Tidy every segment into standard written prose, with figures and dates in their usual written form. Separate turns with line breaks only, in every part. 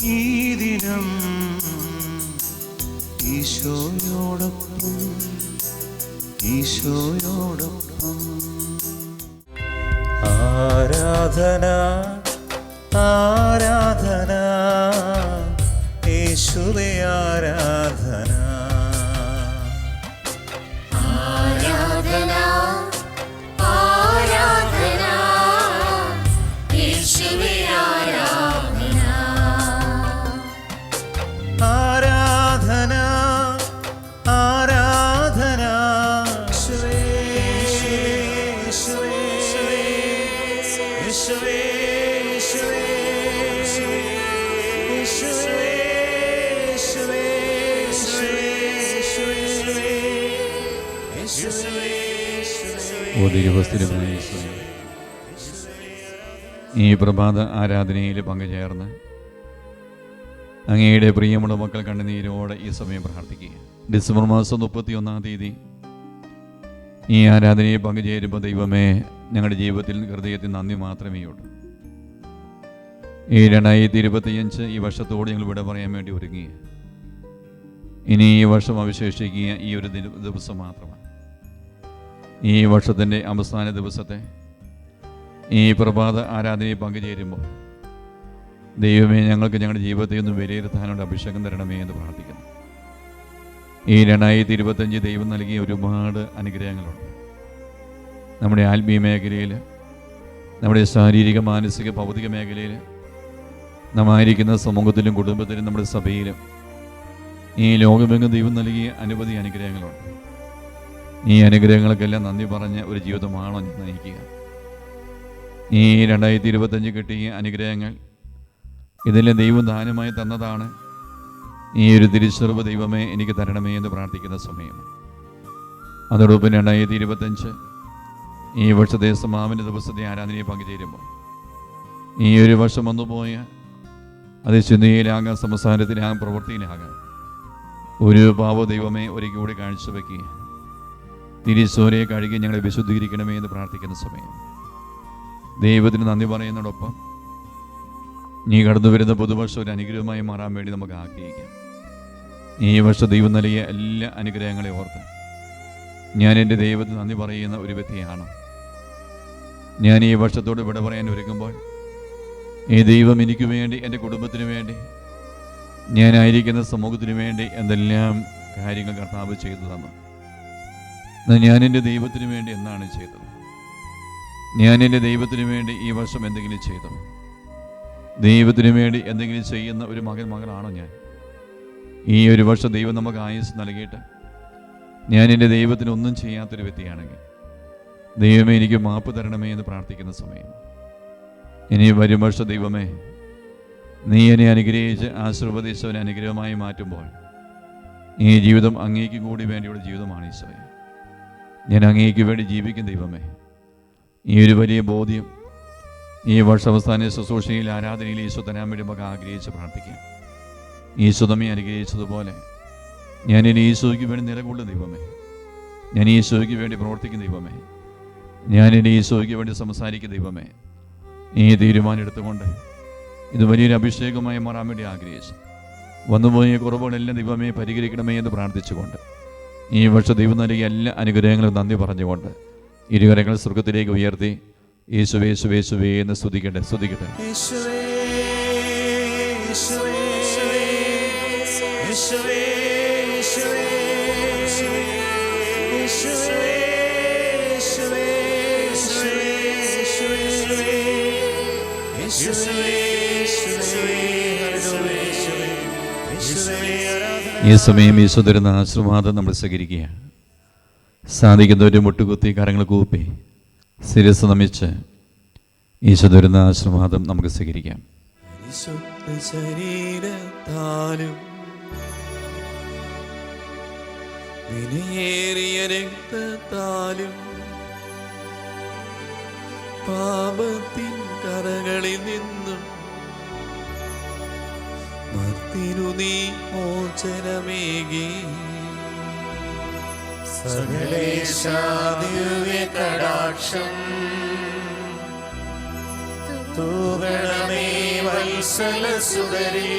ഈ ദിനം ഈശോയോടൊപ്പം ഈശോയോടൊപ്പം. ആരാധന ആരാധന യേശുവേ ആരാധന.
ആരാധന ആരാധന യേശുവേ ആരാധന.
ആരാധന ആരാധന യേശുവേ യേശുവേ യേശുവേ
ഈ പ്രഭാത ആരാധനയിൽ പങ്കുചേർന്ന് അങ്ങയുടെ പ്രിയമുള്ള മക്കൾ കണ്ണുനീരോടെ ഈ സമയം പ്രാർത്ഥിക്കുക. ഡിസംബർ മാസം 31-ാം തീയതി ഈ ആരാധനയിൽ പങ്കുചേരുമ്പോൾ ദൈവമേ, ഞങ്ങളുടെ ജീവിതത്തിൽ ഹൃദയത്തിൽ നന്ദി മാത്രമേ ഉള്ളൂ. ഈ 2025 ഈ വർഷത്തോട് ഞങ്ങൾ വിട പറയാൻ വേണ്ടി ഒരുങ്ങി. ഇനി ഈ വർഷം അവശേഷിക്കുക ഈ ഒരു ദിവസം മാത്രമാണ്. ഈ വർഷത്തിൻ്റെ അവസാന ദിവസത്തെ ഈ പ്രഭാത ആരാധനയിൽ പങ്കുചേരുമ്പോൾ ദൈവമേ, ഞങ്ങൾക്ക് ഞങ്ങളുടെ ജീവിതത്തെ ഒന്ന് വിലയിരുത്താനുള്ള അഭിഷേകം തരണമേ എന്ന് പ്രാർത്ഥിക്കുന്നു. ഈ 2025 ദൈവം നൽകിയ ഒരുപാട് അനുഗ്രഹങ്ങളുണ്ട്. നമ്മുടെ ആത്മീയ മേഖലയിൽ, നമ്മുടെ ശാരീരിക മാനസിക ഭൗതിക മേഖലയിൽ, നമ്മായിരിക്കുന്ന സമൂഹത്തിലും കുടുംബത്തിലും നമ്മുടെ സഭയിലും ഈ ലോകമെങ്ങും ദൈവം നൽകിയ അനവധി അനുഗ്രഹങ്ങളുണ്ട്. ഈ അനുഗ്രഹങ്ങൾക്കെല്ലാം നന്ദി പറഞ്ഞ ഒരു ജീവിതമാണോ ഞാൻ നയിക്കുക. ഈ 2025 കിട്ടിയ അനുഗ്രഹങ്ങൾ ഇതെല്ലാം ദൈവം ദാനമായി തന്നതാണ്. ഈ ഒരു തിരിച്ചറിവ് ദൈവമേ എനിക്ക് തരണമേ എന്ന് പ്രാർത്ഥിക്കുന്ന സമയം. അതോടൊപ്പം 2025 ഈ വർഷത്തെ സമാപന ദിവസത്തെ ആരാധനയെ പങ്കുചേരുമ്പോൾ ഈ ഒരു വർഷം വന്നുപോയ അത് ചിന്തയിലാകാം, സംസാരത്തിലാകാം, പ്രവൃത്തിയിലാകാം, ഒരു പാവ ദൈവമേ ഒരിക്കൽ കൂടി കാഴ്ചവെക്കുക. തിരിച്ചോരെ കഴുകി ഞങ്ങളെ വിശുദ്ധീകരിക്കണമേ എന്ന് പ്രാർത്ഥിക്കുന്ന സമയം ദൈവത്തിന് നന്ദി പറയുന്നതോടൊപ്പം നീ കടന്നു വരുന്ന പുതുവർഷം ഒരു അനുഗ്രഹമായി മാറാൻ വേണ്ടി നമുക്ക് ആഗ്രഹിക്കാം. ഈ വർഷം ദൈവം നൽകിയ എല്ലാ അനുഗ്രഹങ്ങളെ ഓർത്ത് ഞാൻ എൻ്റെ ദൈവത്തിന് നന്ദി പറയുന്ന ഒരു വ്യക്തിയാണ്. ഞാൻ ഈ വർഷത്തോട് വിട പറയാൻ ഒരുങ്ങുമ്പോൾ ഈ ദൈവം എനിക്ക് വേണ്ടി, എൻ്റെ കുടുംബത്തിന് വേണ്ടി, ഞാനായിരിക്കുന്ന സമൂഹത്തിന് വേണ്ടി എന്തെല്ലാം കാര്യങ്ങൾ കർത്താവ് ചെയ്തു തന്നു. ഞാൻ എൻ്റെ ദൈവത്തിന് വേണ്ടി എന്താണ് ചെയ്തത്? ഞാൻ എൻ്റെ ദൈവത്തിന് വേണ്ടി ഈ വർഷം എന്തെങ്കിലും ചെയ്തു? ദൈവത്തിന് വേണ്ടി എന്തെങ്കിലും ചെയ്യുന്ന ഒരു മകളാണോ ഞാൻ? ഈ ഒരു വർഷം ദൈവം നമുക്ക് ആയുസ് നൽകിയിട്ട് ഞാൻ എൻ്റെ ദൈവത്തിന് ഒന്നും ചെയ്യാത്തൊരു വ്യക്തിയാണെങ്കിൽ ദൈവമേ എനിക്ക് മാപ്പ് തരണമേ എന്ന് പ്രാർത്ഥിക്കുന്ന സമയം. ഇനി വരും വർഷം ദൈവമേ നീ എന്നെ അനുഗ്രഹിച്ച് ആശീർവദിച്ച ഒരു അനുഗ്രഹമായി മാറ്റുമ്പോൾ ഈ ജീവിതം അങ്ങേക്ക് കൂടി വേണ്ടിയുള്ള ജീവിതമാണ് ഈശോയെ. ഞാൻ അങ്ങേക്ക് വേണ്ടി ജീവിക്കും ദൈവമേ. ഈ ഒരു വലിയ ബോധ്യം ഈ വർഷാവസാന ശുശ്രൂഷയിൽ ആരാധനയിൽ ഈശോ തരാൻ വേണ്ടി നമുക്ക് ആഗ്രഹിച്ച് പ്രാർത്ഥിക്കാം. ഈശോ നമ്മെ അനുഗ്രഹിച്ചതുപോലെ ഞാൻ ഇനി ഈശോയ്ക്ക് വേണ്ടി നിലകൊള്ളും ദൈവമേ. ഞാൻ ഈശോയ്ക്ക് വേണ്ടി പ്രവർത്തിക്കും ദൈവമേ. ഞാൻ ഇനി ഈശോയ്ക്ക് വേണ്ടി സംസാരിക്കും ദൈവമേ. ഈ തീരുമാനം എടുത്തുകൊണ്ട് ഇത് വലിയൊരു അഭിഷേകമായി മാറാൻ വേണ്ടി ആഗ്രഹിച്ചു. വന്നുപോയ കുറവുകളെല്ലാം ദൈവമേ പരിഹരിക്കണമേ എന്ന് പ്രാർത്ഥിച്ചുകൊണ്ട് ഈ വർഷം ദൈവം നൽകിയ എല്ലാ അനുഗ്രഹങ്ങളും നന്ദി പറഞ്ഞുകൊണ്ട് ഇരുകരങ്ങൾ സ്വർഗത്തിലേക്ക് ഉയർത്തി യേശുവേ യേശുവേ യേശുവേ എന്ന് സ്തുതിക്കട്ടെ. ഈ സമയം ഈശോ തരുന്ന ആശീർവാദം നമ്മൾ സ്വീകരിക്കുകയാണ്. സാധിക്കുന്നവർ മുട്ടുകുത്തി കരങ്ങൾ കൂപ്പി ശിരസ് നമിച്ച് ഈശോ തരുന്ന ആശീർവാദം നമുക്ക് സ്വീകരിക്കാം.
ശരീരത്താലും വിലയേറിയ രക്തത്താലും പാപത്തിൻ കരകളിൽ നിന്നും മർത്തിനു നീ മോചനമേകി
സകലേശാദിവ്യ കടാക്ഷം തൂകണമേ
വത്സലസുതരേ,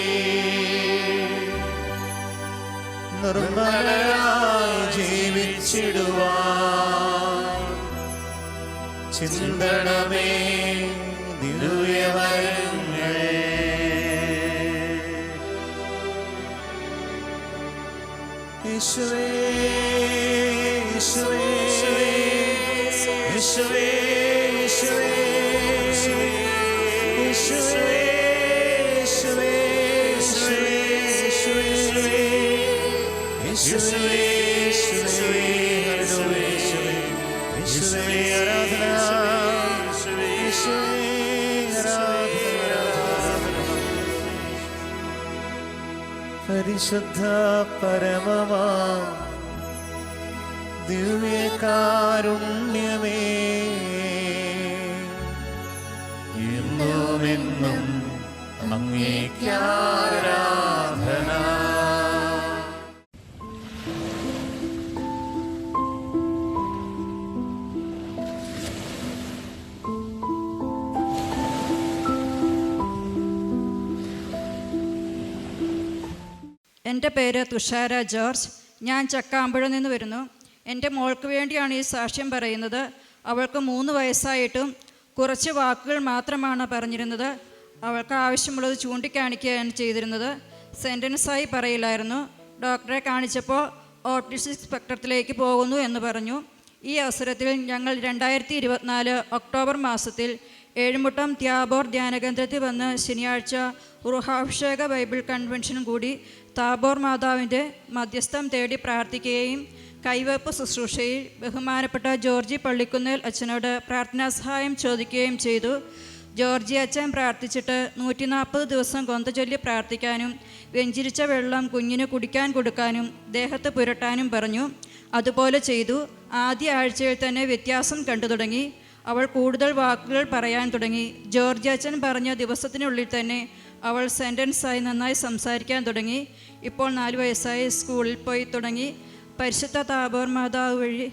നിർമ്മലരായി ജീവിച്ചിടുവാൻ ചിന്തണമേ ദിവ്യവരങ്ങൾ. യേശുവേ യേശുവേ യേശുവേ യേശുവേ യേശുവേ യേശുവേ യേശുവേ യേശുവേ ആരാധന, യേശുവേ ആരാധന. പരിശുദ്ധ പരമമാ ദിവ്യകാരുണ്യമേ, എന്നുമെന്നും അങ്ങേക്കാരാധന.
എൻ്റെ പേര് തുഷാര ജോർജ്. ഞാൻ ചക്കാമ്പുഴ നിന്ന് വരുന്നു. എൻ്റെ മോൾക്ക് വേണ്ടിയാണ് ഈ സാക്ഷ്യം പറയുന്നത്. അവൾക്ക് 3 വയസ്സായിട്ടും കുറച്ച് വാക്കുകൾ മാത്രമാണ് പറഞ്ഞിരുന്നത്. അവൾക്ക് ആവശ്യമുള്ളത് ചൂണ്ടിക്കാണിക്കുകയാണ് ചെയ്തിരുന്നത്. സെൻറ്റൻസായി പറയില്ലായിരുന്നു. ഡോക്ടറെ കാണിച്ചപ്പോൾ ഓട്ടിസ്റ്റിക് സ്പെക്ട്രത്തിലേക്ക് പോകുന്നു എന്ന് പറഞ്ഞു. ഈ അവസരത്തിൽ ഞങ്ങൾ 2024 ഒക്ടോബർ മാസത്തിൽ ഏഴുമുട്ടം ത്യാബോർ ധ്യാനകേന്ദ്രത്തിൽ വന്ന് ശനിയാഴ്ച റുഹാഭിഷേക ബൈബിൾ കൺവെൻഷൻ കൂടി താബോർ മാതാവിൻ്റെ മധ്യസ്ഥം തേടി പ്രാർത്ഥിക്കുകയും കൈവയ്പ് ശുശ്രൂഷയിൽ ബഹുമാനപ്പെട്ട ജോർജി പള്ളിക്കുന്നേൽ അച്ഛനോട് പ്രാർത്ഥനാ സഹായം ചോദിക്കുകയും ചെയ്തു. ജോർജി അച്ഛൻ പ്രാർത്ഥിച്ചിട്ട് 140 ദിവസം കൊന്ത ചൊല്ലി പ്രാർത്ഥിക്കാനും വെഞ്ചിരിച്ച വെള്ളം കുഞ്ഞിന് കുടിക്കാൻ കൊടുക്കാനും ദേഹത്ത് പുരട്ടാനും പറഞ്ഞു. അതുപോലെ ചെയ്തു. ആദ്യ ആഴ്ചയിൽ തന്നെ വ്യത്യാസം കണ്ടു തുടങ്ങി. അവൾ കൂടുതൽ വാക്കുകൾ പറയാൻ തുടങ്ങി. ജോർജി അച്ഛൻ പറഞ്ഞ ദിവസത്തിനുള്ളിൽ തന്നെ അവൾ സെൻറ്റൻസായി നന്നായി സംസാരിക്കാൻ തുടങ്ങി. ഇപ്പോൾ 4 വയസ്സായി. സ്കൂളിൽ പോയി തുടങ്ങി. പരിശുദ്ധ താബോർ മാതാവ് വഴി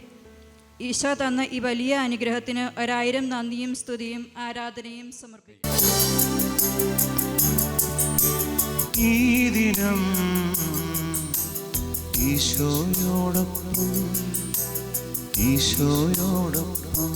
ഈശോ തന്ന ഈ വലിയ അനുഗ്രഹത്തിന് 1000 നന്ദിയും സ്തുതിയും ആരാധനയും സമർപ്പിക്കുന്നു.
ഈ ദിനം ഈശോയോടൊപ്പം ഈശോയോടൊപ്പം